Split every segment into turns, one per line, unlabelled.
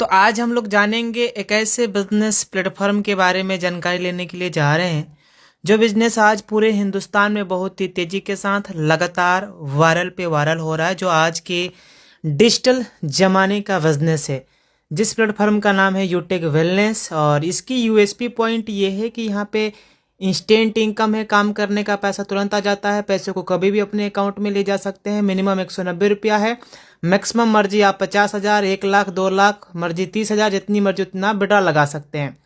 तो आज हम लोग जानेंगे एक ऐसे बिजनेस प्लेटफॉर्म के बारे में जानकारी लेने के लिए जा रहे हैं जो बिजनेस आज पूरे हिंदुस्तान में बहुत ही तेजी के साथ लगातार वायरल पे वायरल हो रहा है, जो आज के डिजिटल जमाने का बिजनेस है। जिस प्लेटफॉर्म का नाम है यूटेक वेलनेस, और इसकी यूएसपी पॉइंट ये है कि यहाँ पे इंस्टेंट इनकम है, काम करने का पैसा तुरंत आ जाता है, पैसे को कभी भी अपने अकाउंट में ले जा सकते हैं। मिनिमम 190 रुपया है, मैक्सिमम मर्जी आप 50,000, 1 लाख, 2 लाख, मर्जी 30,000, जितनी मर्जी उतना विड्रॉ लगा सकते हैं।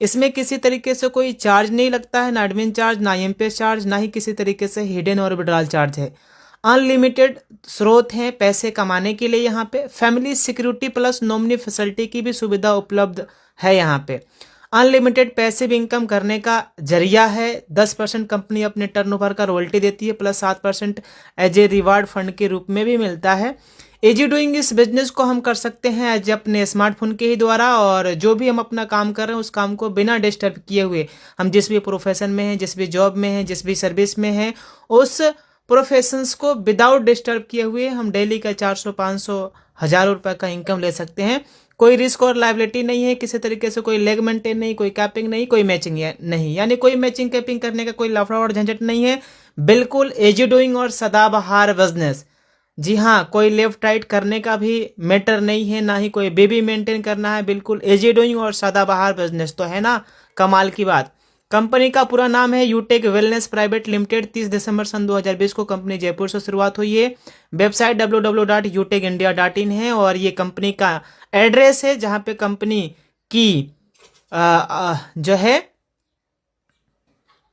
इसमें किसी तरीके से कोई चार्ज नहीं लगता है, ना एडमिन चार्ज, ना एमपीएस चार्ज, ना ही किसी तरीके से हिडन और विड्रॉल चार्ज है। अनलिमिटेड स्रोत हैं पैसे कमाने के लिए। यहाँ पे family security plus nominee facility की भी सुविधा उपलब्ध है। यहाँ पे अनलिमिटेड पैसिव इनकम करने का जरिया है। 10% कंपनी अपने टर्नओवर का रॉयल्टी देती है, plus 7% as a reward fund के रूप में भी मिलता है। इजी डूइंग इस बिजनेस को हम कर सकते हैं एज अपने स्मार्टफोन के ही द्वारा, और जो भी हम अपना काम कर रहे हैं उस काम को बिना डिस्टर्ब किए हुए, हम जिस भी प्रोफेशन में हैं, जिस भी जॉब में हैं, जिस भी सर्विस में हैं, उस प्रोफेशंस को विदाउट डिस्टर्ब किए हुए हम डेली का 400, 500, 1,000 रुपये का इनकम ले सकते हैं। कोई रिस्क और लाइबिलिटी नहीं है, किसी तरीके से कोई लेग मेंटेन नहीं, कोई कैपिंग नहीं, कोई मैचिंग नहीं, यानी कोई मैचिंग कैपिंग करने का कोई लफड़ा और झंझट नहीं है। बिल्कुल इजी डूइंग और सदाबहार बिजनेस। जी हाँ, कोई लेफ्ट राइट करने का भी मैटर नहीं है, ना ही कोई बेबी मेंटेन करना है। बिल्कुल इजी डूइंग और सदाबहार बिजनेस, तो है ना कमाल की बात। कंपनी का पूरा नाम है यूटेक वेलनेस प्राइवेट लिमिटेड। 30 दिसंबर सन 2020 को कंपनी जयपुर से शुरुआत हुई है। वेबसाइट www.utekindia.in है, और ये कंपनी का एड्रेस है जहां पे कंपनी की जो है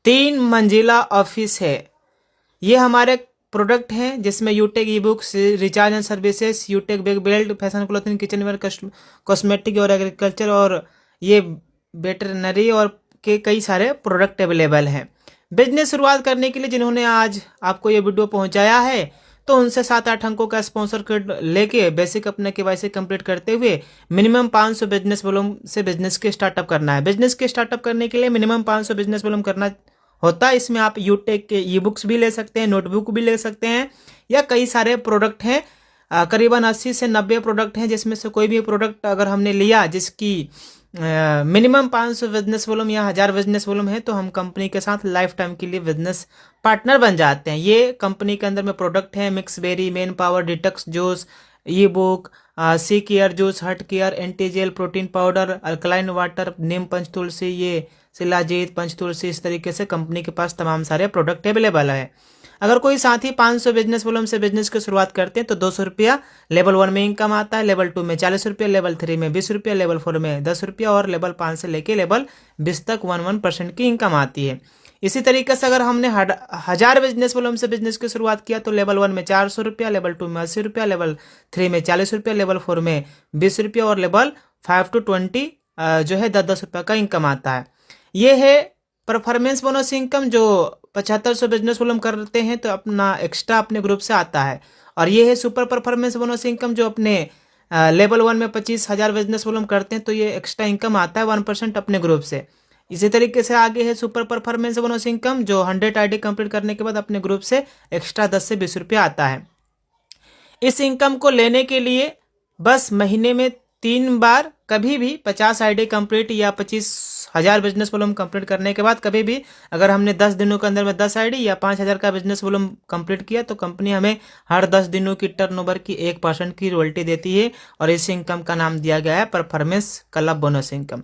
3 मंजिला ऑफिस है। ये हमारे प्रोडक्ट हैं जिसमें यूटेक e books, recharge and services, यूटेक bag belt, fashion clothing, kitchen ware, cosmetic और एग्रीकल्चर, और ये वेटरनरी और के कई सारे प्रोडक्ट अवेलेबल हैं। बिजनेस शुरुआत करने के लिए जिन्होंने आज आपको ये वीडियो पहुंचाया है, तो उनसे 7-8 अंकों का स्पॉन्सर कोड लेके बेसिक अपने केवाईसी कंप्लीट करते हुए मिनिमम 500 बिजनेस वॉल्यूम से बिजनेस के स्टार्टअप करना है। बिजनेस के स्टार्टअप करने के लिए मिनिमम 500 बिजनेस वॉल्यूम करना होता है। इसमें आप यूटेक के ई बुक्स भी ले सकते हैं, नोटबुक भी ले सकते हैं, या कई सारे प्रोडक्ट हैं। करीबन 80 से 90 प्रोडक्ट हैं, जिसमें से कोई भी प्रोडक्ट अगर हमने लिया जिसकी मिनिमम 500 बिजनेस वॉल्यूम या 1,000 बिजनेस वॉल्यूम है, तो हम कंपनी के साथ लाइफ टाइम के लिए बिजनेस पार्टनर बन जाते हैं। ये कंपनी के अंदर में प्रोडक्ट हैं: mix berry, man power, detox juice, e book, sea care juice, heart care, anti gel, protein powder, alkaline water, नीम पंच तुलसी, ये शिलाजीत, पंच तुलसी, इस तरीके से कंपनी के पास तमाम सारे प्रोडक्ट अवेलेबल है। अगर कोई साथी 500 बिजनेस वॉल्यूम से बिजनेस की शुरुआत करते हैं तो 200 रुपया लेवल 1 में इनकम आता है, लेवल 2 में 40 रुपया, लेवल 3 में 20 रुपया, लेवल 4 में 10 रुपया, और लेवल 5 से लेके लेवल 20 तक 1% की इनकम आती है। इसी तरीके से अगर हमने 1,000 बिजनेस वॉल्यूम से बिजनेस की शुरुआत किया तो लेवल 1 में 400 रुपया, लेवल 2 में 80 रुपया, लेवल 3 में 40 रुपया, लेवल 4 में 20 रुपया, और लेवल 5 to 20 जो है 10-10 रुपया का इनकम आता है। ये है परफॉर्मेंस बोनस इनकम, जो 7500 बिजनेस वॉल्यूम करते हैं तो अपना एक्स्ट्रा अपने ग्रुप से आता है। और ये है सुपर परफॉर्मेंस बोनस इनकम, जो अपने लेवल 1 में 25,000 बिजनेस वॉल्यूम करते हैं तो ये एक्स्ट्रा इनकम आता है 1% अपने ग्रुप से। इसी तरीके से आगे है सुपर परफॉर्मेंस बोनस इनकम, जो 100 आईडी कंप्लीट करने के बाद अपने ग्रुप से एक्स्ट्रा 10 से 20 रुपया आता है। इस इनकम को लेने के लिए बस महीने में 3 बार, कभी भी 50 आईडी कंप्लीट या 25,000 बिजनेस वॉल्यूम कंप्लीट करने के बाद कभी भी अगर हमने 10 दिनों के अंदर में 10 आईडी या 5,000 का बिजनेस वॉल्यूम कंप्लीट किया तो कंपनी हमें हर 10 दिनों की टर्नओवर की 1% की रॉयल्टी देती है, और इस इनकम का नाम दिया गया है performance club bonus income.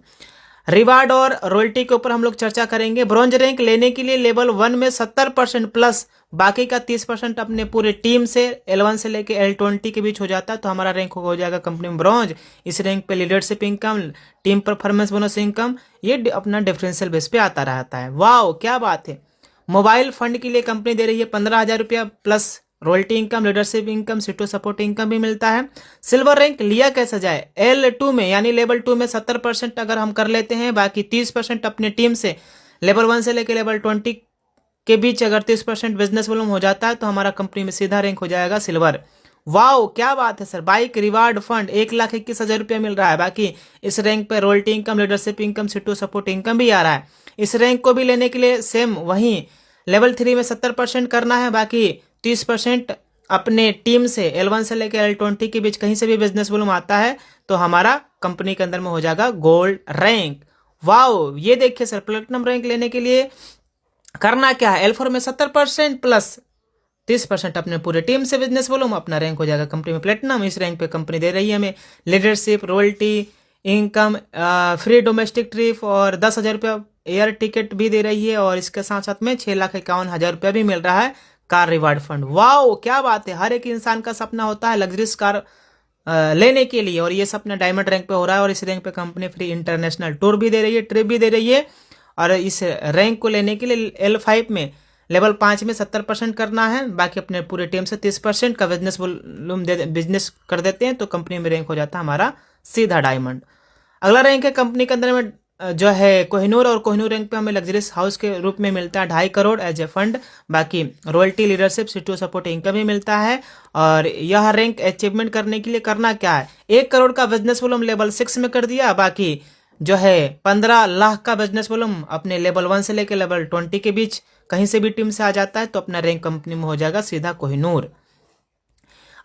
Reward और रॉयल्टी के ऊपर हम लोग चर्चा करेंगे। ब्रॉन्ज रैंक लेने के लिए लेवल 1 में 70% प्लस बाकी का 30% अपने पूरे टीम से L1 से लेके L20 के बीच हो जाता है, तो हमारा रैंक हो जाएगा कंपनी में ब्रॉन्ज। इस रैंक पे leadership income, team performance bonus income, ये अपना डिफरेंशियल बेस पे आता रहता है। वाह क्या बात है। मोबाइल फंड के लिए कंपनी दे रही है 15,000 रुपया plus royalty income, leadership income, सीटो सपोर्ट इनकम भी मिलता है। सिल्वर रैंक लिया कैसा जाए? L2 में यानी लेवल 2 में 70% अगर हम कर लेते हैं, बाकी 30% अपने टीम से लेवल 1 से लेकर लेवल 20 के बीच अगर 30% बिजनेस वॉल्यूम हो जाता है तो हमारा कंपनी में सीधा रैंक हो जाएगा सिल्वर। वाओ क्या बात है सर। बाइक रिवार्ड फंड 1,21,000 रुपया मिल रहा है। बाकी इस रैंक पे रॉयल्टी इनकम, लीडरशिप इनकम, सीटो सपोर्ट इनकम भी आ रहा है। इस रैंक को भी लेने के लिए सेम वहीं लेवल 3 में 70% करना है, बाकी 30% अपने टीम से L1 से लेकर L20 के बीच कहीं से भी बिजनेस वॉल्यूम आता है तो हमारा कंपनी के अंदर में हो जाएगा गोल्ड रैंक। वाओ, ये देखिए सर, प्लेटिनम रैंक लेने के लिए करना क्या है, L4 में 70% प्लस 30% अपने पूरे टीम से बिजनेस वॉल्यूम, अपना रैंक हो जाएगा कंपनी में प्लेटिनम। इस रैंक पे कंपनी दे रही है हमें leadership, royalty, income, free domestic trip और 10,000 रुपया एयर टिकट भी दे रही है, और इसके साथ साथ में 6,51,000 रुपया भी मिल रहा है कार रिवार्ड फंड। वाओ, क्या बात है, हर एक इंसान का सपना होता है लग्जरियस कार लेने के लिए, और ये सपना डायमंड रैंक पे हो रहा है। और इस रैंक पे कंपनी फ्री इंटरनेशनल टूर भी दे रही है, ट्रिप भी दे रही है। और इस रैंक को लेने के लिए L5 में लेवल 5 में 70% करना है, बाकी अपने पूरे टीम से 30% का बिजनेस वॉल्यूम बिजनेस कर देते हैं, तो कंपनी में रैंक हो जाता है हमारा सीधा डायमंड। अगला रैंक है कंपनी के अंदर में जो है कोहिनूर, और कोहिनूर रैंक पे हमें लग्जरियस हाउस के रूप में मिलता है 2.5 करोड़ एज ए फंड। बाकी रॉयल्टी, लीडरशिप, सीटू सपोर्ट इनकम भी मिलता है। और यह रैंक अचीवमेंट करने के लिए करना क्या है, 1 करोड़ का बिजनेस वॉल्यूम लेवल 6 में कर दिया, बाकी जो है 15 लाख का बिजनेस वॉल्यूम अपने लेवल 1 से लेकर लेवल 20 के बीच कहीं से भी टीम से आ जाता है, तो अपना रैंक कंपनी में हो जाएगा सीधा कोहिनूर।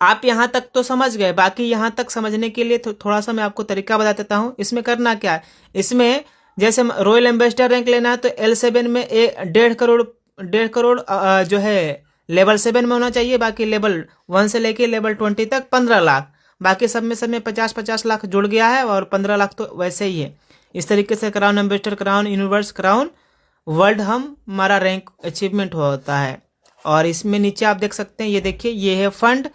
आप यहाँ तक तो समझ गए, बाकी यहाँ तक समझने के लिए थोड़ा सा मैं आपको तरीका बता देता हूँ। इसमें करना क्या है, इसमें जैसे रॉयल एम्बेसडर रैंक लेना है तो L7 में 1.5 करोड़ जो है लेवल 7 में होना चाहिए, बाकी लेवल 1 से लेके लेवल 20 तक 15 लाख, बाकी सब में 50-50 लाख जुड़ गया है, और 15 लाख तो वैसे ही है। इस तरीके से crown ambassador, crown universe, crown world हमारा रैंक अचीवमेंट होता है। और इसमें नीचे आप देख सकते हैं, ये देखिए, ये है फंड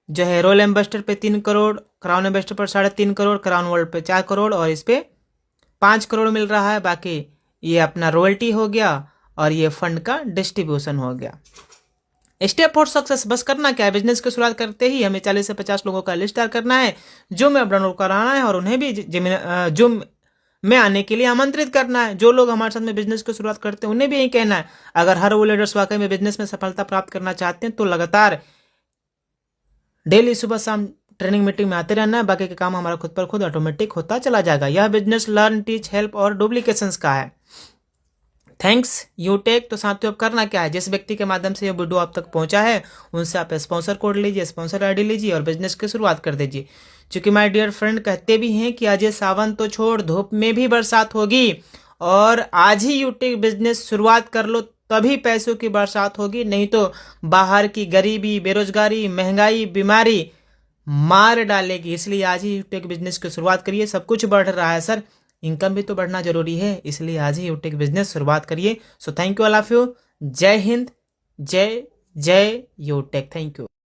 जो है रॉयल एम्बेसडर पे 3 करोड़, क्राउन एम्बेसडर पर 3.5 करोड़, क्राउन वर्ल्ड पे 4 करोड़, और इस पे 5 करोड़ मिल रहा है। बाकी ये अपना रॉयल्टी हो गया, और ये फंड का डिस्ट्रीब्यूशन हो गया। स्टेप फॉर सक्सेस, बस करना क्या है, बिजनेस की शुरुआत करते ही हमें 40 से 50 लोगों का लिस्ट तैयार करना है, जो में डाउनलोड कराना है, और उन्हें भी जो में आने के लिए आमंत्रित करना है। जो लोग हमारे साथ में बिजनेस की शुरुआत करते हैं उन्हें भी यही कहना है, अगर हर वो लीडर्स वाकई में बिजनेस में सफलता प्राप्त करना चाहते हैं तो लगातार डेली सुबह शाम ट्रेनिंग मीटिंग में आते रहना है, बाकी का काम हमारा खुद पर खुद ऑटोमेटिक होता चला जाएगा। यह बिजनेस लर्न, टीच, हेल्प और डुप्लीकेशंस का है। थैंक्स यूटेक। तो साथियों, अब करना क्या है, जिस व्यक्ति के माध्यम से ये वीडियो आप तक पहुंचा है उनसे आप स्पॉन्सर कोड लीजिए, स्पॉन्सर आईडी लीजिए और बिजनेस की शुरुआत कर दीजिए। क्योंकि माय डियर फ्रेंड कहते भी हैं कि अजय सावन तो छोड़, धूप में भी बरसात होगी, और आज ही यूटेक बिजनेस शुरुआत कर लो, तभी पैसों की बरसात होगी, नहीं तो बाहर की गरीबी, बेरोजगारी, महंगाई, बीमारी मार डालेगी। इसलिए आज ही यूटेक बिजनेस की शुरुआत करिए। सब कुछ बढ़ रहा है सर, इनकम भी तो बढ़ना जरूरी है, इसलिए आज ही यूटेक बिजनेस शुरुआत करिए। So thank you all of you. जय हिंद, जय जय यूटेक। Thank you.